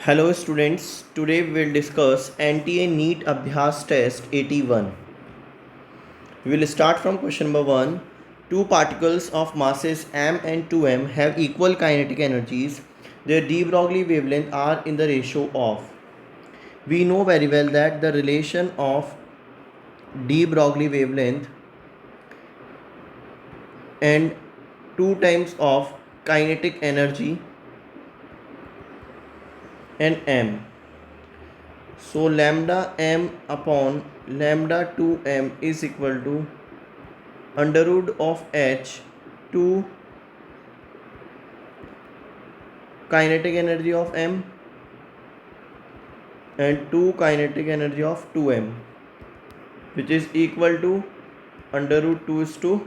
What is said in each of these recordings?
Hello students, today we will discuss NTA NEET Abhyas Test 81. We will start from question number 1. Two particles of masses m and 2m have equal kinetic energies. Their de Broglie wavelength are in the ratio of. We know very well that the relation of de Broglie wavelength and 2 times of kinetic energy and m. So lambda m upon lambda 2m is equal to under root of h 2 kinetic energy of m and 2 kinetic energy of 2m, which is equal to under root 2 is to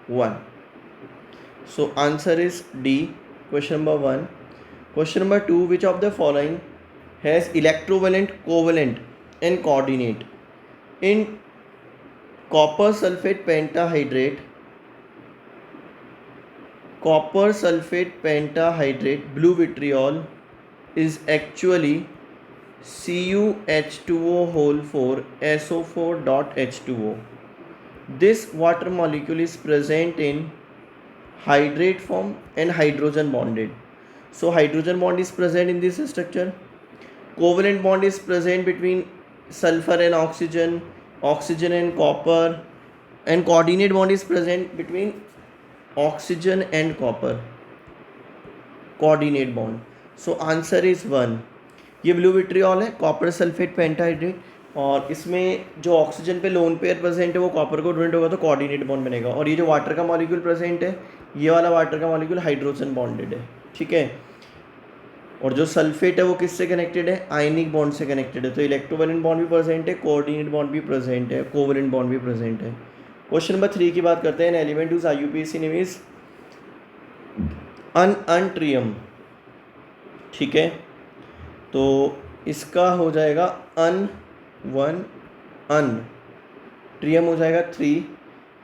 1. So answer is D, question number 1. Question number 2, which of the following has electrovalent, covalent and coordinate? In copper sulfate pentahydrate blue vitriol is actually CuH2O whole 4 SO4.H2O. This water molecule is present in hydrate form and hydrogen bonded. So hydrogen bond is present in this structure. Covalent bond is present between sulfur and oxygen, oxygen and copper, and coordinate bond is present between oxygen and copper. Coordinate bond. So answer is 1. ये blue विट्रियॉल है, copper sulphate pentahydrate, और इसमें जो oxygen पे lone pair present है वो copper को donate होगा तो कोऑर्डिनेट बॉन्ड बनेगा। और ये जो वाटर का मॉलिक्यूल प्रेजेंट है, ये वाला वाटर का मॉलिक्यूल हाइड्रोजन बॉन्डेड है, ठीक है। और जो सल्फेट है वो किससे कनेक्टेड है? आयनिक बॉन्ड से कनेक्टेड है। तो इलेक्ट्रोवैलेंट बॉन्ड भी प्रेजेंट है, कोऑर्डिनेट बॉन्ड भी प्रेजेंट है, कोवैलेंट बॉन्ड भी प्रेजेंट है। क्वेश्चन नंबर 3 की बात करते हैं। Element whose IUPAC name is ununtrium, ठीक है। तो इसका हो जाएगा ट्रियम हो जाएगा 3,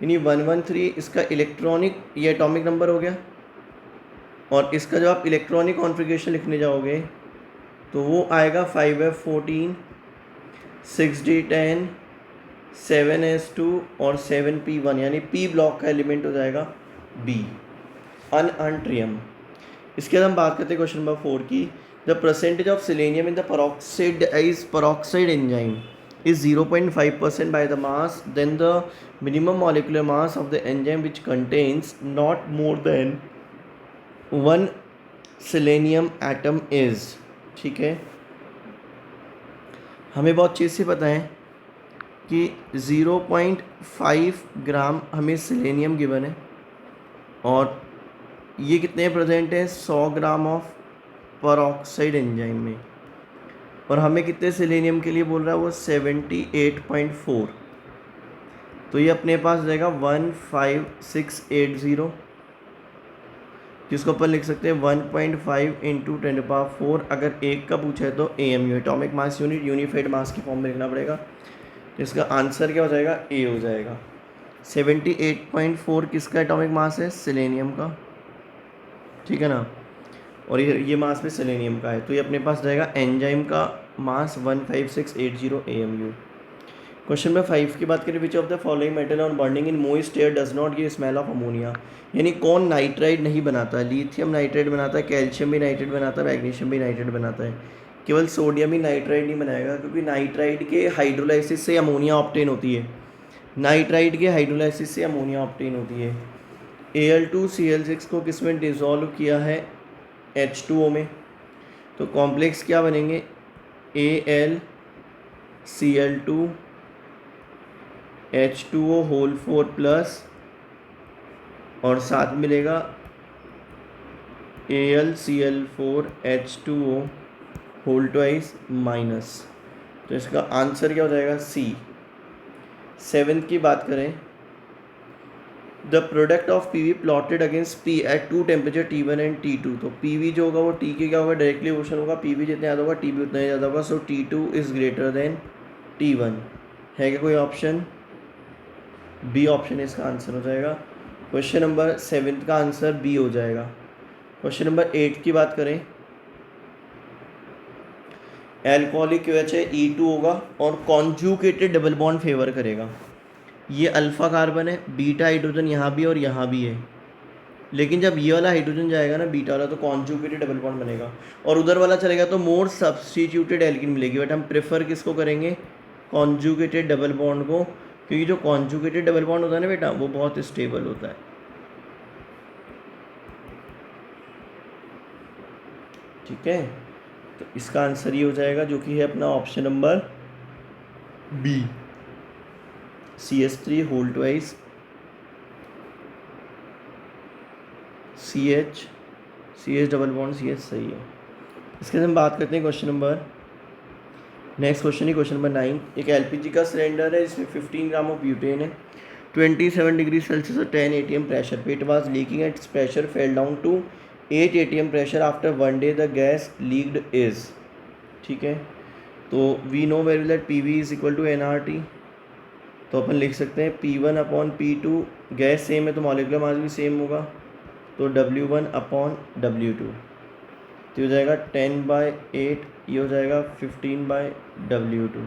यानी 113 इसका इलेक्ट्रॉनिक ये एटॉमिक नंबर हो गया। और इसका जब आप इलेक्ट्रॉनिक कॉन्फ़िगरेशन लिखने जाओगे तो वो आएगा 5f14 6d10 7s2 और 7p1, यानी p ब्लॉक का एलिमेंट हो जाएगा b, अनट्रियम। इसके बाद हम बात करते हैं क्वेश्चन नंबर 4 की। The percentage of selenium in the peroxide enzyme is 0.5% by the mass, then the minimum molecular mass of the enzyme which contains not more than 1 selenium atom is, ठीक है। हमें बहुत चीज़ से पता है कि 0.5 ग्राम हमें सेलेनियम गिवन है, और ये कितने प्रेजेंट है? 100 ग्राम ऑफ पेरोक्साइड एंजाइम में। और हमें कितने सेलेनियम के लिए बोल रहा है? वो 78.4। तो ये अपने पास जाएगा 15680, जिसको अपन लिख सकते हैं 1.5 × 10⁴। अगर एक का पूछा है तो AMU, atomic mass unit, unified mass की फॉर्म में लिखना पड़ेगा। तो इसका आंसर क्या हो जाएगा? A हो जाएगा। 78.4 किसका एटॉमिक मास है? सेलेनियम का, ठीक है ना। और ये मास में सेलेनियम का है, तो ये अपने पास जाएगा एंजाइम का मास 15680 AMU। क्वेश्चन नंबर 5 की बात करें। विच of the following metal on burning in moist air does not give smell of ammonia, यानी कौन नाइट्राइड नहीं बनाता? लिथियम नाइट्राइड बनाता है, कैल्शियम भी नाइट्राइड बनाता है, मैग्नीशियम भी नाइट्राइड बनाता है। केवल सोडियम ही नाइट्राइड नहीं बनाएगा, क्योंकि नाइट्राइड के हाइड्रोलाइसिस से अमोनिया ऑब्टेन होती है। नाइट्राइड के हाइड्रोलाइसिस से अमोनिया ऑब्टेन होती है। Al2Cl6 को किस में डिज़ोल्व किया है? H2O में। तो कॉम्प्लेक्स क्या बनेंगे? AlCl2 H2O होल 4 प्लस, और साथ मिलेगा AlCl4 H2O whole twice minus. तो इसका आंसर क्या हो जाएगा? C। 7th की बात करें। The product of PV plotted against P at 2 temperature T1 and T2। तो PV जो होगा वो T के क्या होगा? डायरेक्टली ओशन होगा। PV जितना ज़्यादा होगा TB उतना ही ज़्यादा होगा। सो T2 is greater then T1। है क्या कोई ऑप्शन? B ऑप्शन इसका आंसर हो जाएगा। क्वेश्चन नंबर 7 का आंसर B हो जाएगा। क्वेश्चन नंबर 8 की बात करें। एल्कोहलिक QH है E2 होगा और कॉन्जुगेटेड डबल बॉन्ड फेवर करेगा। ये अल्फा कार्बन है, बीटा हाइड्रोजन यहाँ भी और यहाँ भी है, लेकिन जब ये वाला हाइड्रोजन जाएगा ना बीटा वाला तो कॉन्जुगेटेड डबल बॉन्ड बनेगा, और उधर वाला चलेगा तो मोर सब्स्टिट्यूटेड एल्किन मिलेगी। बट हम प्रेफर किसको करेंगे, कॉन्जुगेटेड डबल बॉन्ड को, क्योंकि जो कॉन्जुगेटेड डबल बॉन्ड होता है ना बेटा वो बहुत स्टेबल होता है। ठीक है, तो इसका आंसर ये हो जाएगा जो कि है अपना option number B, CH3 whole twice CH double bond CH सही है। इसके हम बात करते हैं क्वेश्चन नंबर, नेक्स्ट क्वेश्चन ही क्वेश्चन नंबर 9। एक LPG का सिलेंडर है, इसमें 15 ग्राम ऑफ ब्यूटेन है, 27 डिग्री सेल्सियस और 10 ATM प्रेशर पे। It was leaking at pressure fell down to 8 ATM pressure after 1 day the gas leaked is. ठीक है, तो we know very well that PV is equal to NRT, तो अपन लिख सकते हैं P1 upon P2, gas same है तो molecular mass भी सेम होगा, तो W1 अपॉन W2, तो हो जाएगा 10/8, ये हो जाएगा 15/W2,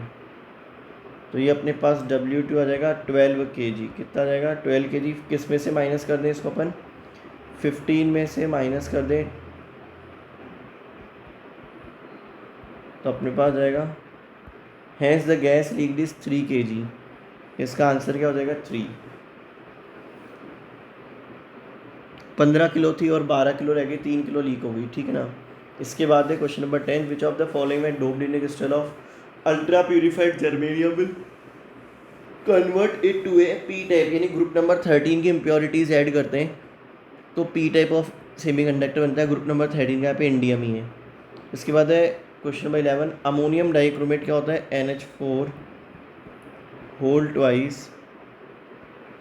तो ये अपने पास W2 आ जाएगा 12 kg। कितना आ जाएगा 12 kg, किस में से माइनस कर दें इसको अपन, 15 में से माइनस कर दें तो अपने पास जाएगा has the gas leaked is 3 kg। इसका आंसर क्या हो जाएगा 3। 15 किलो थी और 12 किलो रह गई, 3 किलो लीक हो गई। ठीक है ना। इसके बाद है question number 10, which of the following में doped in a crystal of ultra purified germanium will convert it to a p type, यानी ग्रुप नंबर 13 की इम्प्योरिटीज़ ऐड करते हैं तो पी टाइप ऑफ सेमीकंडक्टर बनता है। ग्रुप नंबर 13 का यहाँ पे इंडियम ही है। इसके बाद है क्वेश्चन नंबर 11, अमोनियम डाइक्रोमेट क्या होता है, NH4 होल ट्वाइस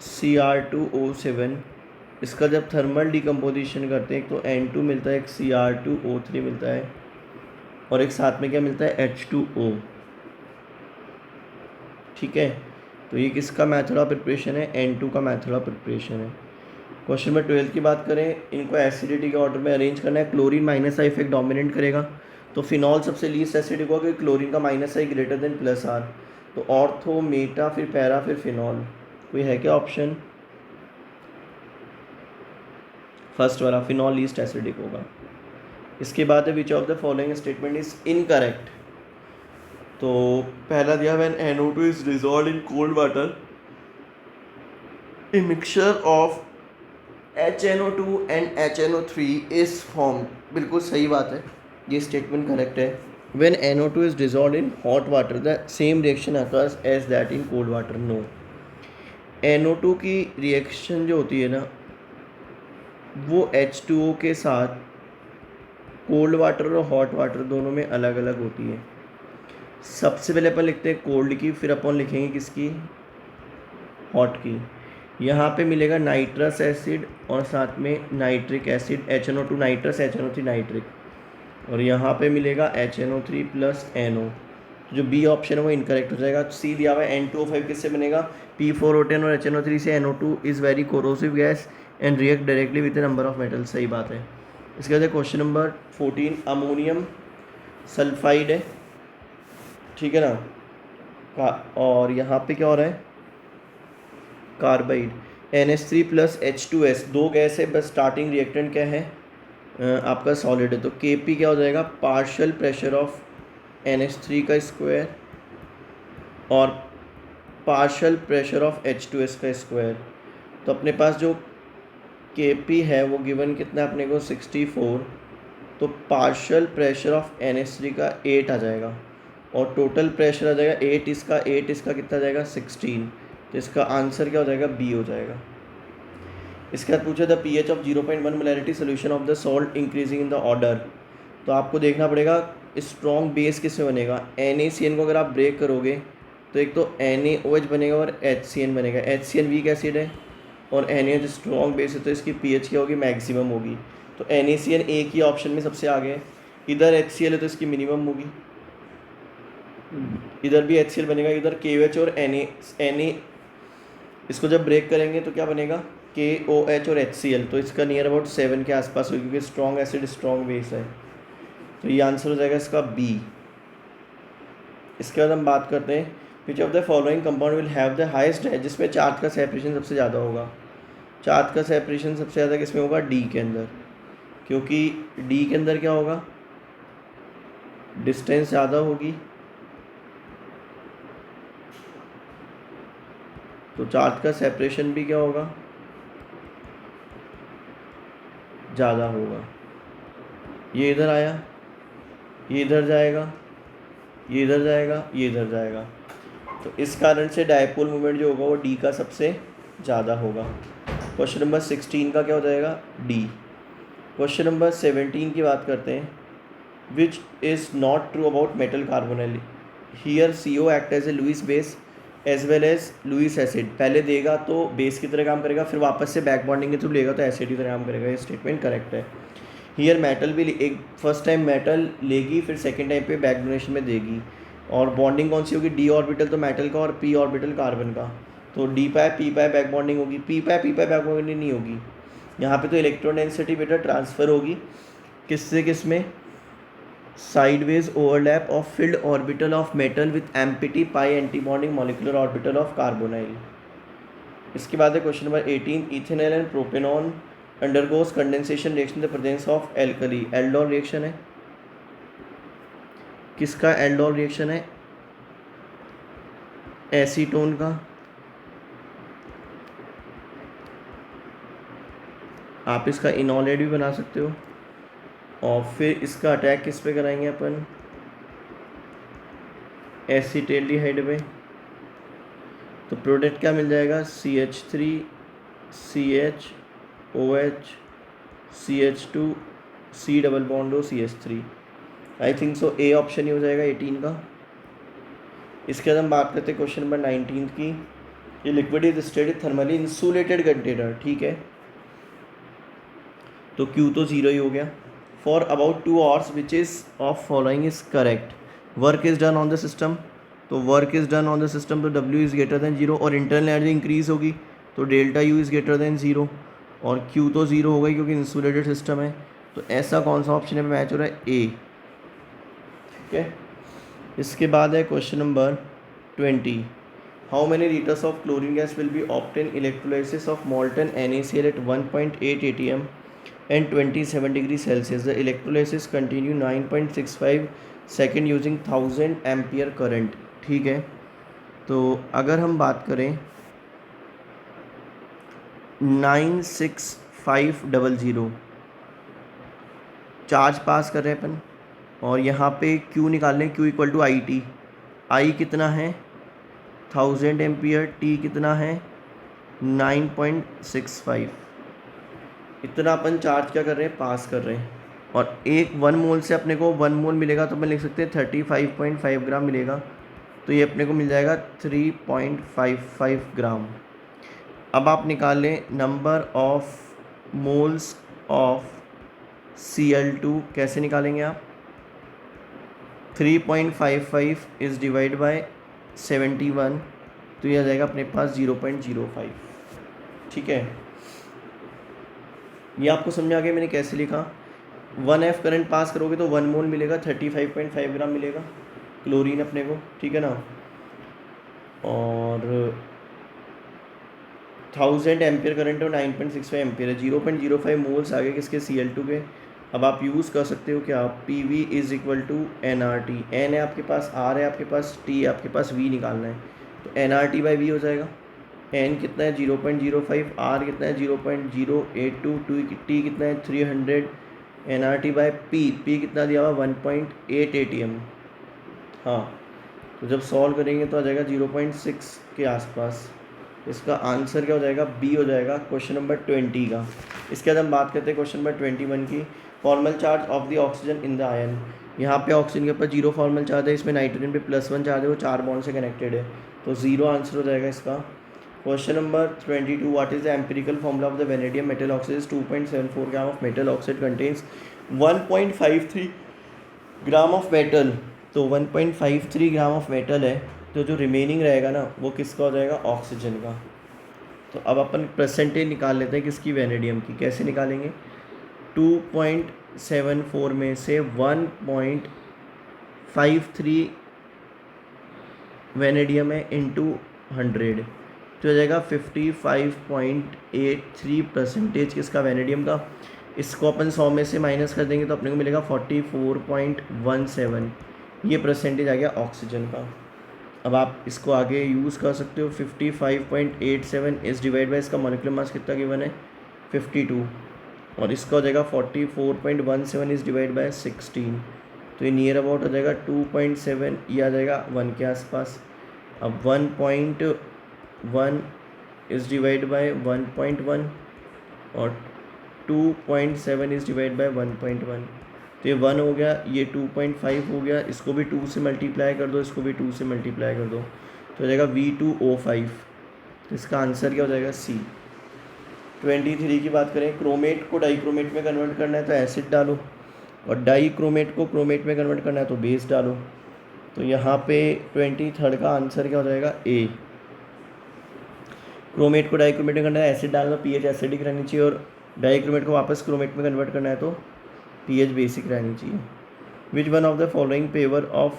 Cr2O7। इसका जब थर्मल डिकम्पोजिशन करते हैं एक तो N2 मिलता है, एक Cr2O3 मिलता है और एक साथ में क्या मिलता है H2O। ठीक है, तो ये किसका मेथड ऑफ प्रिपरेशन है, N2 का मेथड ऑफ प्रिपरेशन है। क्वेश्चन नंबर 12 की बात करें, इनको एसिडिटी के ऑर्डर में अरेंज करना है। Chlorine minus I effect dominate करेगा, तो फिनॉल सबसे लीस्ट एसिडिक होगा क्योंकि क्लोरीन का minus I greater than plus R, तो ऑर्थो मेटा फिर पैरा फिर फिनॉल। कोई है क्या ऑप्शन, फर्स्ट वाला फिनॉल लीस्ट एसिडिक होगा। इसके बाद है which of the following statement is incorrect, तो पहला दिया when NO2 is dissolved in cold water a mixture of HNO2 and HNO3 is form. बिल्कुल सही बात है, ये स्टेटमेंट करेक्ट है। When NO2 is dissolved in hot water the same reaction occurs as that in cold water. No, NO2 की reaction जो होती है ना वो H2O के साथ कोल्ड वाटर और हॉट वाटर दोनों में अलग अलग होती है। सबसे पहले अपन लिखते हैं कोल्ड की, फिर अपन लिखेंगे किसकी, हॉट की। यहाँ पे मिलेगा नाइट्रस एसिड और साथ में nitric acid, HNO2 nitrous HNO3 nitric, और यहाँ पे मिलेगा HNO3 प्लस NO। जो बी ऑप्शन है वो इनकरेक्ट हो जाएगा। सी दिया हुआ है N2O5 किससे बनेगा, P4O10 और HNO3 से। NO2 is very corrosive gas and react directly with A number of metal. सही बात है। इसके बाद क्वेश्चन नंबर 14, अमोनियम सल्फाइड है, ठीक है ना, और यहाँ पे क्या हो रहा है, कार्बाइड NH3 प्लस H2S, दो गैस है बस स्टार्टिंग रिएक्टेंट क्या है आपका सॉलिड है, तो Kp क्या हो जाएगा, पार्शियल प्रेशर ऑफ NH3 का स्क्वायर और पार्शियल प्रेशर ऑफ H2S का स्क्वायर। तो अपने पास जो Kp है वो गिवन कितना अपने को 64, तो पार्शियल प्रेशर ऑफ NH3 का 8 आ जाएगा और टोटल प्रेशर आ जाएगा 8 इसका कितना आ जाएगा 16, तो इसका आंसर क्या हो जाएगा, बी हो जाएगा। इसके बाद पूछा the pH of 0.1 molarity solution of the salt increasing in the order, तो आपको देखना पड़ेगा स्ट्रॉन्ग बेस किससे बनेगा। NaCN को अगर आप ब्रेक करोगे तो एक तो NaOH बनेगा और HCN बनेगा। HCN वीक एसिड है और NaOH स्ट्रॉन्ग बेस है, तो इसकी pH क्या होगी, मैक्सिमम होगी। तो NaCN एक ही ऑप्शन में सबसे आगे है, इधर HCl है तो इसकी मिनिमम होगी, इधर भी HCl बनेगा, इधर KOH और Na इसको जब ब्रेक करेंगे तो क्या बनेगा, KOH और HCl, तो इसका नियर अबाउट 7 के आसपास होगी क्योंकि स्ट्रॉन्ग एसिड स्ट्रॉन्ग बेस है। तो ये आंसर हो जाएगा इसका बी। इसके बाद हम बात करते हैं which of the following compound will have the highest है, जिसमें चार्ज का सेपरेशन सबसे ज़्यादा होगा। चार्ज का सेपरेशन सबसे ज़्यादा किसमें होगा? डी के अंदर, क्योंकि डी के अंदर क्या होगा? डिस्टेंस ज़्यादा होगी, तो चार्ज का सेपरेशन भी क्या होगा? ज़्यादा होगा। ये इधर आया, ये इधर जाएगा, ये इधर जाएगा, ये इधर जाएगा, तो इस कारण से डायपोल मोमेंट जो होगा वो डी का सबसे ज़्यादा होगा। क्वेश्चन नंबर 16 का क्या हो जाएगा? डी। क्वेश्चन नंबर 17 की बात करते हैं। Which is not true about metal carbonyl. Here CO act as a Lewis base as well as Lewis acid. पहले देगा तो बेस की तरह काम करेगा, फिर वापस से बैक बॉन्डिंग के थ्रू लेगा तो एसिड की तरह काम करेगा। ये स्टेटमेंट करेक्ट है। हियर मेटल भी एक फर्स्ट टाइम मेटल लेगी, फिर सेकेंड टाइम पे बैक डोनेशन में देगी। और बॉन्डिंग कौन सी होगी? डी ऑर्बिटल तो मेटल का और पी ऑर्बिटल कार्बन का, तो डी पाए पी पाए बैक बॉन्डिंग होगी, पी पाए बैक बॉन्डिंग नहीं होगी। यहाँ पे तो इलेक्ट्रॉन डेंसिटी बेटा ट्रांसफ़र होगी किससे किसमें? Sideways overlap of filled orbital of metal with empty pi anti bonding molecular orbital of carbonyl. इसके बाद है question number 18। Ethanol and propanone undergoes condensation reaction in the presence of alkali. Aldol reaction है, किसका aldol reaction है? Acetone का। आप इसका enolate भी बना सकते हो। और फिर इसका अटैक किस पे कराएंगे अपन? एसीटेल्डिहाइड पे। तो प्रोडक्ट क्या मिल जाएगा? CH3 CH OH CH2 C double bond हो CH3। I think so A option ही हो जाएगा 18 का। इसके बाद हम बात करते हैं क्वेश्चन नंबर 19 की। ये liquid is stayed thermally insulated container, ठीक है, तो Q तो ज़ीरो ही हो गया। For about 2 hours which is of following is correct. Work is done on the system, तो work is done on the system तो W इज़ ग्रेटर देन 0, और इंटरनल एनर्जी इंक्रीज़ होगी तो delta U is greater than 0, और Q तो zero होगा क्योंकि insulated system है। तो ऐसा कौन सा ऑप्शन है मैच हो रहा है? ए, ठीक है। इसके बाद है question number 20। How many liters of chlorine gas will be obtained electrolysis of molten NaCl at 1.8 atm and 27 degree Celsius? The electrolysis continue 9.65 second using 1000 ampere current, ठीक है। तो अगर हम बात करें 96500 चार्ज पास कर रहे हैं अपन, और यहाँ पे Q निकाल लें। Q equal to IT। I कितना है? 1000 एम्पियर। T कितना है? 9.65। इतना अपन चार्ज क्या कर रहे हैं? पास कर रहे हैं। और एक 1 मोल से अपने को 1 मोल मिलेगा तो अपन लिख सकते हैं 35.5 ग्राम मिलेगा, तो ये अपने को मिल जाएगा 3.55 ग्राम। अब आप निकाल लें number of moles of Cl2। कैसे निकालेंगे आप? 3.55 इज़ डिवाइड बाय 71, तो यह आ जाएगा अपने पास 0.05, ठीक है। ये आपको समझ आ गया मैंने कैसे लिखा? 1F करंट पास करोगे तो 1 मोल मिलेगा, 35.5 ग्राम मिलेगा क्लोरीन अपने को, ठीक है ना। और 1000 एम्पियर करंट और 9.65 एम्पियर है, 0.05 मोल्स आगे किसके? Cl2 के। अब आप यूज़ कर सकते हो क्या? PV is equal to NRT। N है आपके पास, R है आपके पास, T है आपके पास, V निकालना है, तो NRT बाई V हो जाएगा। N कितना है? 0.05, R कितना है? 0.082, T कितना है? 300, NRT बाय P कितना दिया हुआ? 1.8 atm। हाँ, तो जब सॉल्व करेंगे तो आ जाएगा 0.6 के आसपास। इसका आंसर क्या हो जाएगा? बी हो जाएगा क्वेश्चन नंबर 20 का। इसके बाद हम बात करते हैं क्वेश्चन नंबर 21 की। Formal charge of the oxygen in the ion. यहाँ पे ऑक्सीजन के ऊपर 0 फॉर्मल चार्ज है, इसमें नाइट्रोजन पे +1 चार्ज है, वो 4 बॉन्ड से कनेक्टेड है, तो 0 आंसर हो जाएगा इसका। Question number 22। What is the empirical formula of the vanadium metal oxide? 2.74 gram of metal oxide contains 1.53 gram of metal. तो 1.53 ग्राम ऑफ मेटल है, तो जो रिमेनिंग रहेगा ना वो किसका हो जाएगा? ऑक्सीजन का। तो अब अपन परसेंटेज निकाल लेते हैं किसकी? वेनेडियम की। कैसे निकालेंगे? 2.74 में से 1.53 वेनेडियम है इंटू 100 तो हो जाएगा 55.83% किसका, वेनेडियम का। इसको अपन 100 में से माइनस कर देंगे तो अपने को मिलेगा 44.17, ये परसेंटेज आ गया ऑक्सीजन का। अब आप इसको आगे यूज़ कर सकते हो। 55.87 इस डिवाइड बाय इसका मॉलिक्यूलर मास कितना गिवन है 52, और इसका हो जाएगा 44.17 इस डिवाइड बाय 16, तो ये नियर अबाउट हो जाएगा 2.7, ये आ जाएगा 1 के आसपास। अब 1.1 इस डिवाइड बाय 1.1 और 2.7 इस डिवाइड बाय 1.1, तो ये 1 हो गया, ये 2.5 हो गया, इसको भी 2 से मल्टीप्लाई कर दो, इसको भी 2 से मल्टीप्लाई कर दो, तो हो जाएगा V2O5। तो इसका आंसर क्या हो जाएगा C। 23 की बात करें, क्रोमेट को डाइक्रोमेट में कन्वर्ट करना है तो एसिड डालो, और डाइक्रोमेट को क्रोमेट में कन्वर्ट करना है तो बेस डालो। तो यहाँ पे 23 का आंसर क्या हो जाएगा A। क्रोमेट को डाइक्रोमेट में करना है, एसिड डालना, pH एसिडिक रहनी चाहिए, और डाइक्रोमेट को वापस क्रोमेट में कन्वर्ट करना है तो pH बेसिक रहनी चाहिए। Which one of the following pair of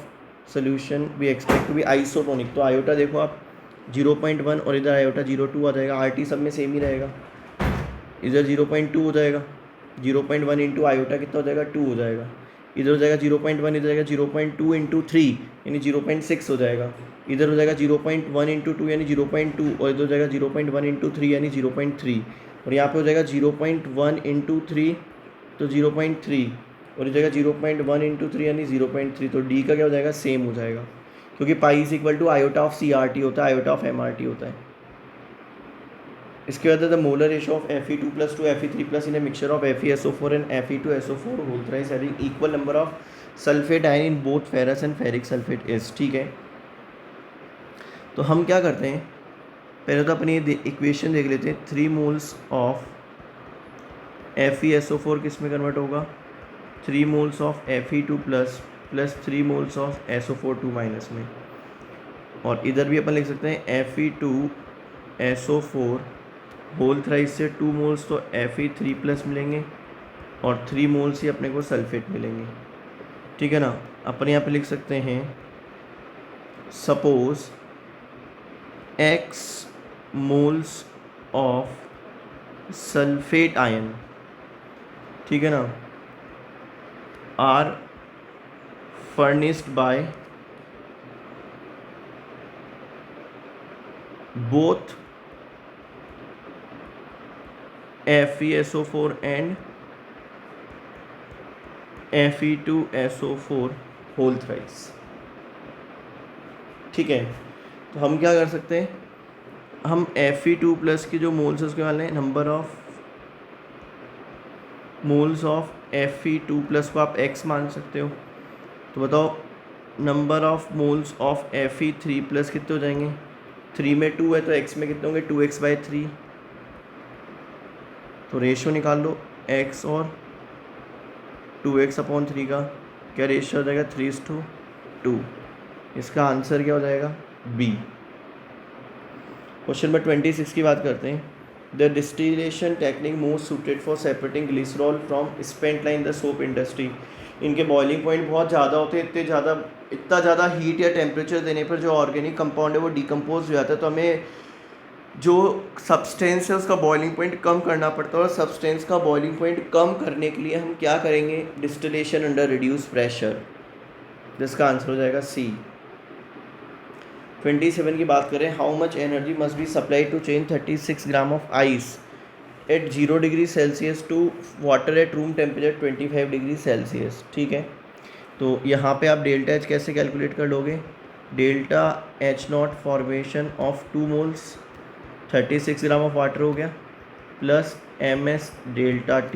solution we expect to be isotonic. तो आयोटा देखो आप 0.1 और इधर आयोटा 0.2 आ जाएगा, RT सब में सेम ही रहेगा, इधर 0.2 हो जाएगा, 0.1 इंटू आयोटा कितना हो जाएगा 2 हो जाएगा, इधर हो जाएगा 0.1, इधर जाएगा 0.2 इंटू 3 यानी 0.6 हो जाएगा, इधर हो जाएगा 0.1 इंटू 2 यानी 0.2, और इधर हो जाएगा 0.1 इंटू 3 यानी 0.3, और यहाँ पे हो जाएगा 0.1 इंटू 3 तो 0.3, और इस जगह 0.1 इंटू 3 यानी 0.3, तो डी का क्या हो जाएगा सेम हो जाएगा, क्योंकि pi is equal to iota of CRT होता है, आयोटा ऑफ MRT होता है। इसके बाद the molar ratio of Fe2+ to Fe3+ in a mixture of FeSO4 and Fe2SO4 whole thrice having equal number of sulphate ion in both ferrous and ferric sulphate is. ठीक है, तो हम क्या करते हैं, पहले तो अपनी इक्वेशन देख लेते हैं। 3 मोल्स ऑफ FeSO4 किस में कन्वर्ट होगा, 3 moles of Fe2+ plus 3 moles of SO4 2- में, और इधर भी अपन लिख सकते हैं Fe2SO4 होल थ्राइस से 2 मोल्स तो Fe3+ मिलेंगे, और 3 मोल्स ही अपने को सल्फेट मिलेंगे। ठीक है ना, अपने यहाँ पे लिख सकते हैं suppose X moles of sulphate ion, ठीक है ना, are furnished by both FeSO4 and Fe2SO4 whole thrice. ठीक है, तो हम क्या कर सकते हैं, हम Fe2+ की जो मोल्स है उसके वाले हैं, number of moles of Fe2+ को आप x मान सकते हो, तो बताओ number of moles of Fe3+ कितने हो जाएंगे, 3 में 2 है तो x में कितने होंगे 2x/3, तो रेशियो निकाल लो x और 2x/3 का, क्या रेशियो हो जाएगा 3:2। इसका आंसर क्या हो जाएगा B। क्वेश्चन नंबर 26 की बात करते हैं। The distillation technique most suited for separating glycerol from spent line the soap industry. इनके बॉइलिंग पॉइंट बहुत ज़्यादा होते हैं, इतना ज़्यादा हीट या टेम्परेचर देने पर जो ऑर्गेनिक कंपाउंड है वो डिकम्पोज हो जाता है, तो हमें जो सब्सटेंस है उसका बॉइलिंग पॉइंट कम करना पड़ता है, और सब्सटेंस का बॉइलिंग पॉइंट कम करने के लिए हम क्या करेंगे, डिस्टिलेशन अंडर रिड्यूस प्रेशर, जिसका आंसर हो जाएगा C। 27 की बात करें, how much energy must be supply to change 36 gram of ice at 0 degree Celsius to water at room temperature 25 degree Celsius. ठीक है, तो यहाँ पे आप डेल्टा H कैसे कैलकुलेट कर लोगे, delta H0 formation of 2 moles 36 gram of water हो गया प्लस MS डेल्टा T,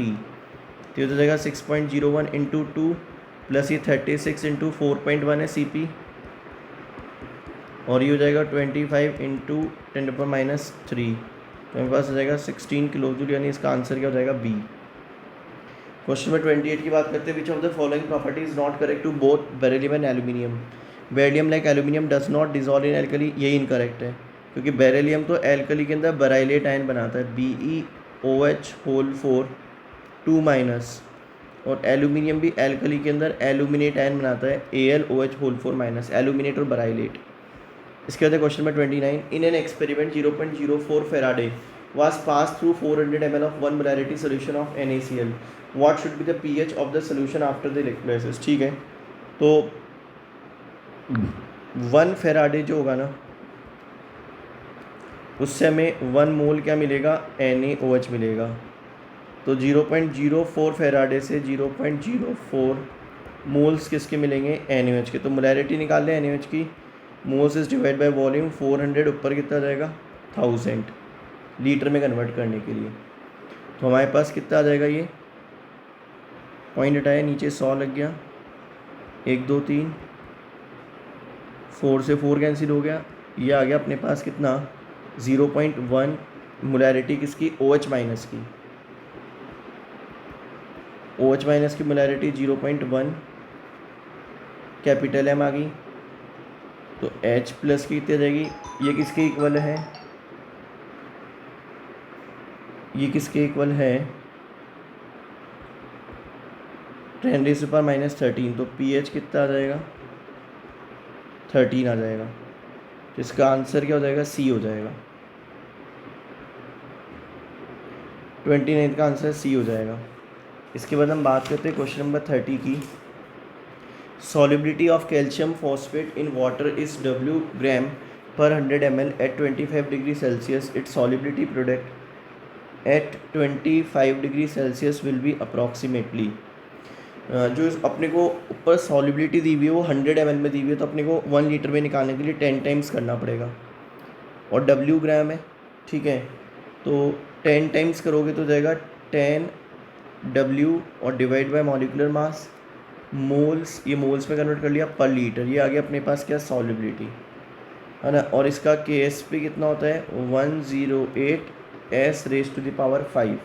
तो ये हो जाएगा 6.01 इंटू 2 प्लस ये 36 इंटू 4.1 है CP, और ये हो जाएगा 25 इंटू 10⁻⁻3, तो मेरे पास हो जाएगा 16 किलो जूल, यानी इसका आंसर क्या हो जाएगा B। क्वेश्चन नंबर 28 की बात करते हैं। Which of the following property is not correct to both beryllium and aluminium. Beryllium like aluminium does not dissolve in alkali, यही इनकरेक्ट है, क्योंकि बेरिलियम तो एल्कली के अंदर बेराइलेट आयन बनाता है BeOH4 2-, और एल्यूमिनियम भी एल्कली के अंदर एल्यूमिनेट आयन बनाता है AlOH4-, एल्यूमिनेट और बेराइलेट। इसके बाद है question number 29. In an experiment 0.04 Faraday was passed through 400 ml of 1 molarity solution of NaCl. What should be the pH of the solution after the electrolysis? ठीक है, तो 1 फेराडे जो होगा ना उससे हमें 1 मोल क्या मिलेगा, NaOH मिलेगा. तो 0.04 फेराडे से 0.04 मोल्स किसके मिलेंगे, NaOH के. तो मोलैरिटी निकाल लें NaOH की. Moles is divide by volume. 400 ऊपर कितना जाएगा, 1000 लीटर में कन्वर्ट करने के लिए. तो हमारे पास कितना आ जाएगा, ये पॉइंट हटाया नीचे 100 लग गया, 1 2 3 4 से 4 कैंसिल हो गया. ये आ गया अपने पास कितना, 0.1 मोलैरिटी किसकी, OH माइनस की. OH माइनस की मोलैरिटी 0.1 कैपिटल M आ गई. तो H प्लस की कितनी जाएगी, ये किसके इक्वल है, ये किसके इक्वल है, 10⁻⁻13. तो pH कितना आ जाएगा, 13 आ जाएगा. तो इसका आंसर क्या हो जाएगा, C हो जाएगा. 29 का आंसर C हो जाएगा. इसके बाद हम बात करते हैं क्वेश्चन नंबर 30 की. Solubility of calcium phosphate in water is W gram पर 100 ml एट 25 degree Celsius. Its solubility product at 25 degree Celsius will be approximately. जो अपने को ऊपर सॉल्युबिलिटी दी हुई है वो 100 ml में दी हुई है, तो अपने को 1 लीटर में निकालने के लिए 10 टाइम्स करना पड़ेगा. और W ग्राम है, ठीक है, तो 10 टाइम्स करोगे तो जाएगा 10 W और divide by molecular mass. Moles, ये मोल्स में कन्वर्ट कर लिया पर लीटर. ये आ गया अपने पास क्या, सॉल्युबिलिटी है ना. और इसका KSP कितना होता है, 108 S raise to the power 5.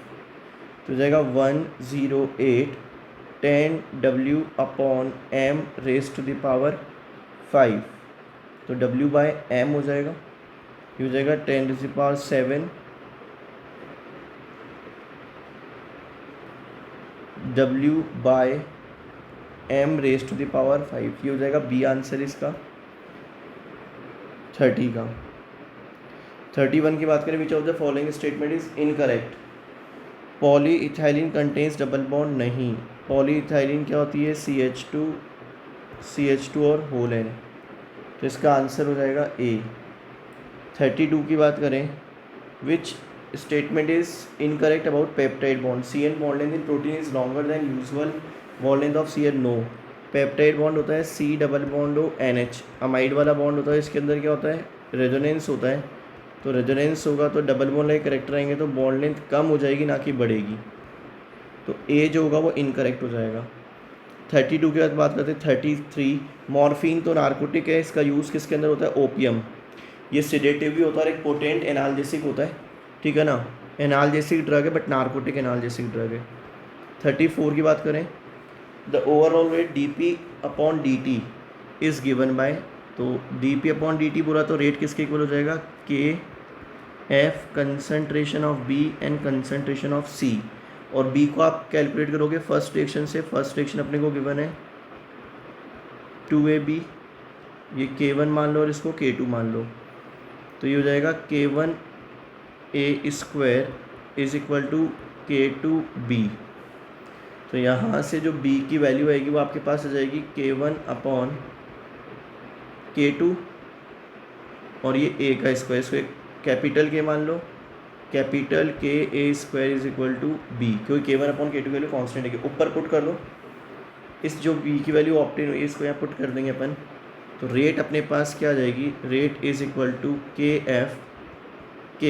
तो जाएगा 108 10 W upon M raise to the power 5. तो W बाय M हो जाएगा, ये हो जाएगा 10 to the power 7 W by M raise to the power 5. ये हो जाएगा B आंसर इसका 30 का. 31 की बात करें, विच of the following statement is incorrect. Poly ethylene contains double bond. नहीं, पॉली इथाइलिन क्या होती है, CH2 और होल N. तो इसका आंसर हो जाएगा A. 32 की बात करें, which statement is incorrect about peptide bond. CN bond length in protein is longer than usual bond length of CN. No, peptide bond होता है C डबल बॉन्ड हो NH. अमाइड वाला बॉन्ड होता है, इसके अंदर क्या होता है, रेजोनेंस होता है. तो रेजोनेंस होगा तो डबल बॉन्ड लाइक करेक्टर आएंगे, तो बॉन्ड लेंथ कम हो जाएगी ना कि बढ़ेगी. तो A जो होगा वो इनकरेक्ट हो जाएगा. 32 के बाद बात करते हैं 33. मॉर्फिन तो नार्कोटिक है, इसका यूज़ किसके अंदर होता है, ओपियम. ये सिडेटिव भी होता है और एक पोटेंट एनाल्जेसिक होता है, ठीक है ना. एनाल्जेसिक ड्रग है बट नार्कोटिक एनाल्जेसिक ड्रग है. 34 की बात करें, the overall rate DP upon DT is given by. तो DP अपॉन DT बोला तो रेट किसके इक्वल हो जाएगा, KF concentration of B and concentration of C. और B को आप कैलकुलेट करोगे फर्स्ट रिएक्शन से. फर्स्ट रिएक्शन अपने को गिवन है 2AB, ये K1 मान लो और इसको K2 मान लो. तो ये हो जाएगा K1A square is equal to K2B. तो यहाँ से जो B की वैल्यू आएगी वो आपके पास आ जाएगी K1 अपॉन K2 और ये A का स्क्वायर. इसको कैपिटल K मान लो, capital KA square is equal to B, क्योंकि K1 अपॉन K2 की वैल्यू कॉन्स्टेंट है. ऊपर पुट कर लो, इस जो B की वैल्यू ऑप्टेन हुई है इसको यहाँ पुट कर देंगे अपन. तो रेट अपने पास क्या आ जाएगी, rate is equal to KF K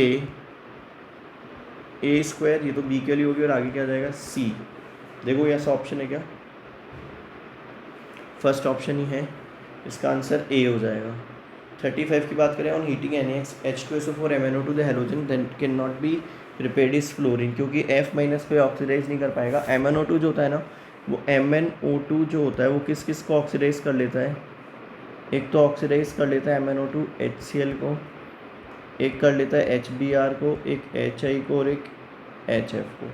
A square, ये तो B की वैल्यू होगी और आगे क्या आ जाएगा C. देखो ये ऐसा ऑप्शन है क्या, फर्स्ट ऑप्शन ही है, इसका आंसर A हो जाएगा. 35 की बात करें, on heating H2SO4 MnO2 the halogen that can not be repaired is fluorine. क्योंकि F माइनस पे ऑक्सीडाइज नहीं कर पाएगा. MnO2 जो होता है ना, वो MnO2 जो होता है वो किस किस को ऑक्सीडाइज कर लेता है, एक तो ऑक्सीडाइज कर लेता है MnO2 HCl को, एक कर लेता है HBr को, एक HI को और एक HF को,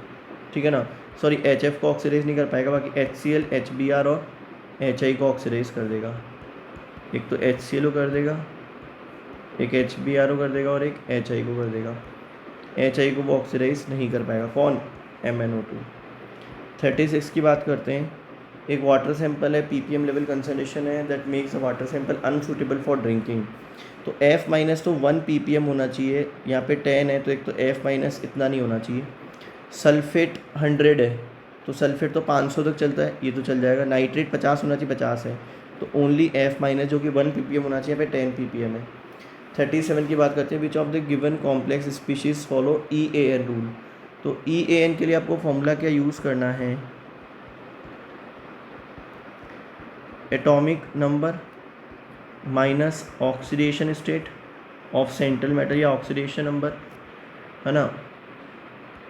ठीक है ना. सॉरी, HF को ऑक्सीडाइज नहीं कर पाएगा, बाकी HCl HBr और HI को ऑक्सीडाइज कर देगा. एक तो HCl कर देगा एक HBr कर देगा और एक HI को कर देगा। HI को वो ऑक्सीडाइज नहीं कर पाएगा, कौन? MnO2। 36 की बात करते हैं। एक वाटर सैंपल है, ppm लेवल कंसनट्रेशन है, that makes a water sample unsuitable for drinking. तो F माइनस तो 1 ppm होना चाहिए, यहाँ पे 10 है तो एक तो F माइनस इतना नहीं होना चाहिए। सल्फेट 100 है तो सल्फेट तो 500 तक चलता है, ये तो चल जाएगा। नाइट्रेट 50 होना चाहिए, 50 है तो ओनली F माइनस जो कि 1 ppm होना चाहिए, यहाँ पे 10 ppm है। 37 की बात करते हैं, which of the given complex species follow EAN rule. तो EAN के लिए आपको फॉर्मूला क्या यूज़ करना है? Atomic number minus oxidation state of central matter या ऑक्सीडेशन नंबर, है ना,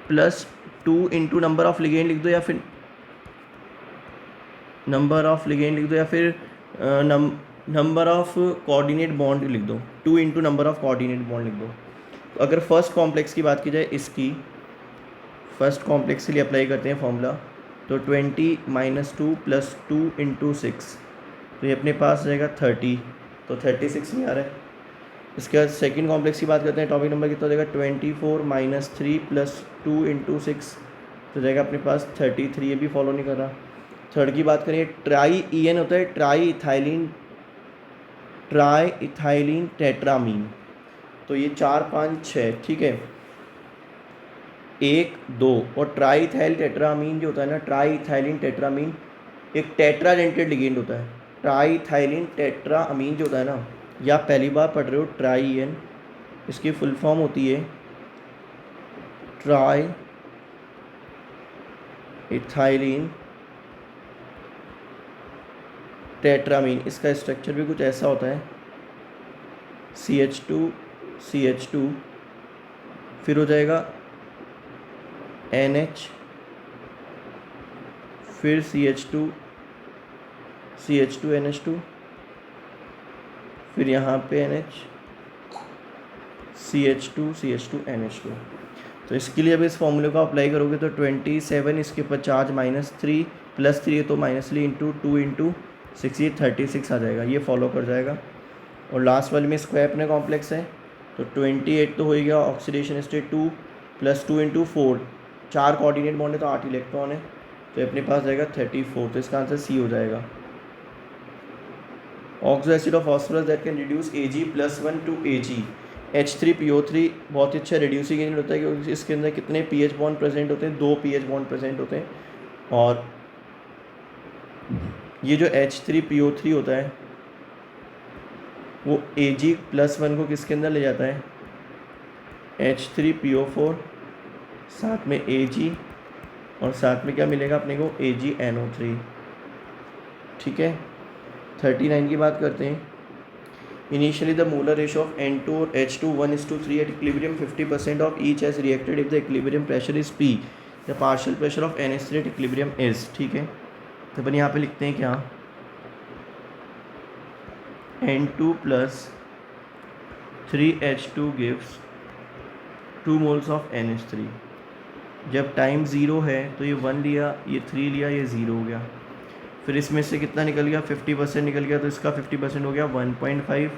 plus 2 into number of ligand लिख दो या फिर नंबर ऑफ लिगेंड लिख दो या फिर नंबर ऑफ कोऑर्डिनेट बॉन्ड लिख दो, 2 into number of coordinate bond लिख दो। तो अगर फर्स्ट कॉम्प्लेक्स की बात की जाए, इसकी फर्स्ट कॉम्प्लेक्स के लिए अप्लाई करते हैं फॉर्मूला, तो 20 माइनस 2 प्लस 2 इंटू 6, तो ये अपने पास रहेगा 30, तो 36 में आ रहा है। इसके बाद सेकेंड कॉम्प्लेक्स की बात करते हैं, टॉपिक नंबर कितना हो जाएगा? 24 माइनस 3 प्लस 2 इंटू 6, तो जाएगा अपने पास 33, ये भी फॉलो नहीं कर रहा। थर्ड की बात करें, ट्राई EN होता है ट्राई इथाइलिन टेट्रामीन, तो ये 4 5 6, ठीक है, 1 2, और ट्राई इथाइल टेट्रामीन जो होता है ना, ट्राई इथाइलिन टेट्रामीन एक टेट्राडेंटेड लिगेंड होता है। ट्राई इथाइलिन टेट्रामीन जो होता है ना, या पहली बार पढ़ रहे हो, ट्राई EN, इसकी फुल फॉर्म होती है ट्राई इथाइलिन टेट्रामीन। इसका स्ट्रक्चर भी कुछ ऐसा होता है, CH2 फिर हो जाएगा NH, फिर CH2 NH2, फिर यहाँ पे NH, CH2 NH2। तो इसके लिए अब इस फॉर्मूले को अप्लाई करोगे तो 27, इसके ऊपर चार्ज -3 प्लस 3 तो -3 इंटू 2 इंटू 6, ये 36 आ जाएगा, ये फॉलो कर जाएगा। और लास्ट वाले में स्क्वायर अपने कॉम्प्लेक्स है, तो 28 तो हो गया, oxidation state 2 plus 2 into 4, 4 coordinate bond है तो 8 इलेक्ट्रॉन है, तो अपने पास जाएगा 34, तो इसका आंसर C हो जाएगा। Oxo acid of phosphorus that can reduce Ag+1 to Ag, H3PO3 बहुत ही अच्छा रिड्यूसिंग एजेंट होता है, क्योंकि इसके अंदर कितने pH बॉन्ड प्रेजेंट होते हैं? 2 pH बॉन्ड प्रेजेंट होते हैं। और ये जो H3PO3 होता है वो Ag+1 को किसके अंदर ले जाता है? H3PO4, साथ में Ag, और साथ में क्या मिलेगा अपने को? AgNO3, ठीक है। 39 की बात करते हैं। Initially the molar ratio of N2 और H2 1:3 at equilibrium, 50% of each has reacted if the equilibrium pressure is P, the partial pressure of NH3 at equilibrium is, ठीक है। तो अपन यहाँ पे लिखते हैं क्या? N2 plus 3H2 gives 2 moles of NH3। जब टाइम 0 है तो ये 1 लिया, ये 3 लिया, ये 0 हो गया। फिर इसमें से कितना निकल गया? 50% निकल गया, तो इसका 50% हो गया 1.5,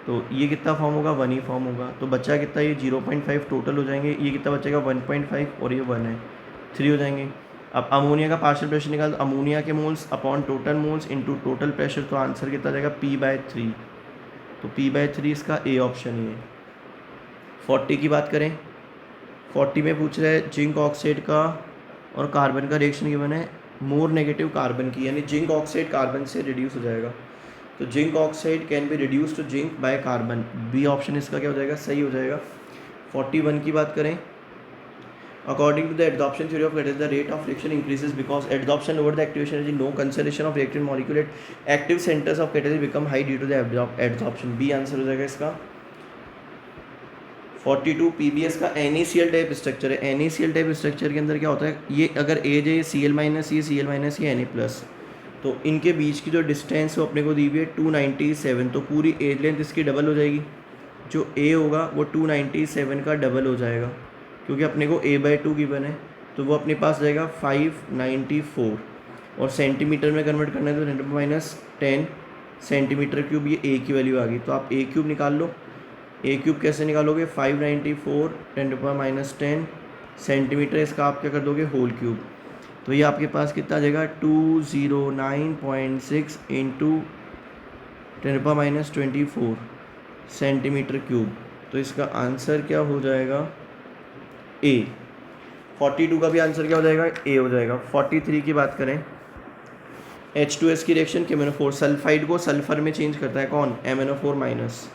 तो ये कितना फॉर्म होगा? 1 ही फॉर्म होगा। तो बचा कितना? ये 0.5 टोटल हो जाएंगे, ये कितना बचेगा? 1.5, और ये 1 है, 3 हो जाएंगे। अब अमोनिया का पार्शियल प्रेशर निकाल, अमोनिया के moles upon total moles into total pressure, तो आंसर कितना जाएगा? P/3, तो P/3 इसका A ऑप्शन ही है। 40 की बात करें, 40 में पूछ रहा है जिंक ऑक्साइड का और कार्बन का रिएक्शन गिवन है, मोर नेगेटिव कार्बन की, यानी जिंक ऑक्साइड कार्बन से रिड्यूस हो जाएगा, तो zinc oxide can be reduce to zinc by carbon, B option इसका क्या हो जाएगा? सही हो जाएगा। 41 की बात करें, according to the adsorption theory of catalysis the rate of reaction increases because adsorption over the activation energy, no concentration of reactant molecule at active centres of catalysis become high due to the adsorption, B answer हो जाएगा इसका। 42 PBS का NaCl type structure है। NaCl type structure के अंदर क्या होता है? ये अगर एज है Cl माइनस, ये Cl माइनस, ये Na प्लस, तो इनके बीच की जो डिस्टेंस वो अपने को दी हुई है 297, तो पूरी एज लेंथ इसकी डबल हो जाएगी। जो A होगा वो 297 का डबल हो जाएगा, क्योंकि अपने को A/2 गिवन है, तो वो अपने पास जाएगा 594, और सेंटीमीटर में कन्वर्ट करना है तो 10⁻10 सेंटीमीटर क्यूब, ये A की वैल्यू आ गई, तो आप A क्यूब निकाल लो, ए क्यूब कैसे निकालोगे, 594 10⁻⁻10 सेंटीमीटर, इसका आप क्या कर दोगे होल क्यूब, तो ये आपके पास कितना आ जाएगा 209.6 इंटू 10⁻24 सेंटीमीटर क्यूब। तो इसका आंसर क्या हो जाएगा ए। 42 का भी आंसर क्या हो जाएगा ए हो जाएगा। 43 की बात करें, H2S की रिएक्शन KMnO4 सल्फाइड को सल्फर में चेंज करता है कौन, MnO4-।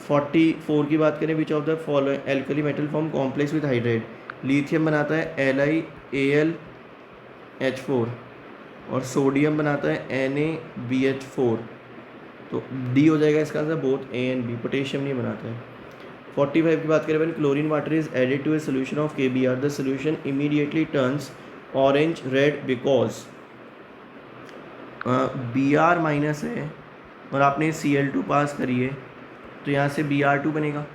44 की बात करें, विच of the following alkali metal form complex with hydrate, lithium बनाता है LiAlH4 और सोडियम बनाता है NaBH4, तो डी हो जाएगा इसका answer, both A and B. Potassium नहीं बनाता है। 45 की बात करें, when chlorine water is added to a solution of KBr the solution immediately turns orange red because Br minus है और आपने Cl2 पास करी है, तो यहाँ से Br2 बनेगा,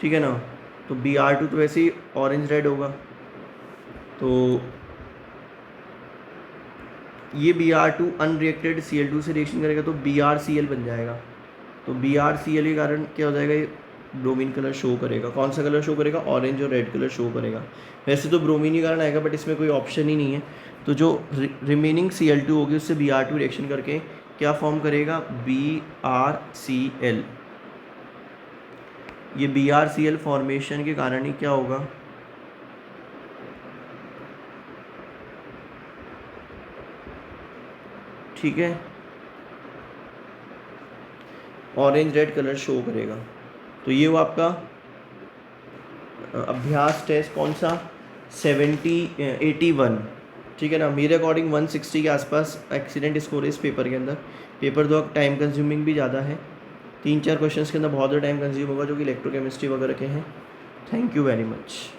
ठीक है ना, तो Br2 तो वैसे ही ऑरेंज रेड होगा, तो ये Br2 अनरिएक्टेड Cl2 से रिएक्शन करेगा तो BrCl बन जाएगा, तो BrCl के कारण क्या हो जाएगा, ये ब्रोमीन कलर शो करेगा। कौन सा कलर शो करेगा, ऑरेंज और रेड कलर शो करेगा। वैसे तो ब्रोमीन ही कारण आएगा, बट इसमें कोई ऑप्शन ही नहीं है, तो जो रिमेनिंग Cl2 होगी उससे Br2 रिएक्शन करके क्या फॉर्म करेगा, BrCl। ये BrCl फॉर्मेशन के कारण ही क्या होगा, ठीक है, ऑरेंज रेड कलर शो करेगा। तो ये वो आपका अभ्यास टेस्ट कौन सा 81, ठीक है ना। मेरे अकॉर्डिंग 160 के आसपास एक्सीडेंट स्कोर है इस पेपर के अंदर। पेपर दो टाइम कंज्यूमिंग भी ज़्यादा है, 3-4 क्वेश्चंस के अंदर बहुत ज़्यादा टाइम कंज्यूम होगा जो कि इलेक्ट्रोकेमिस्ट्री वगैरह के हैं। Thank you very much.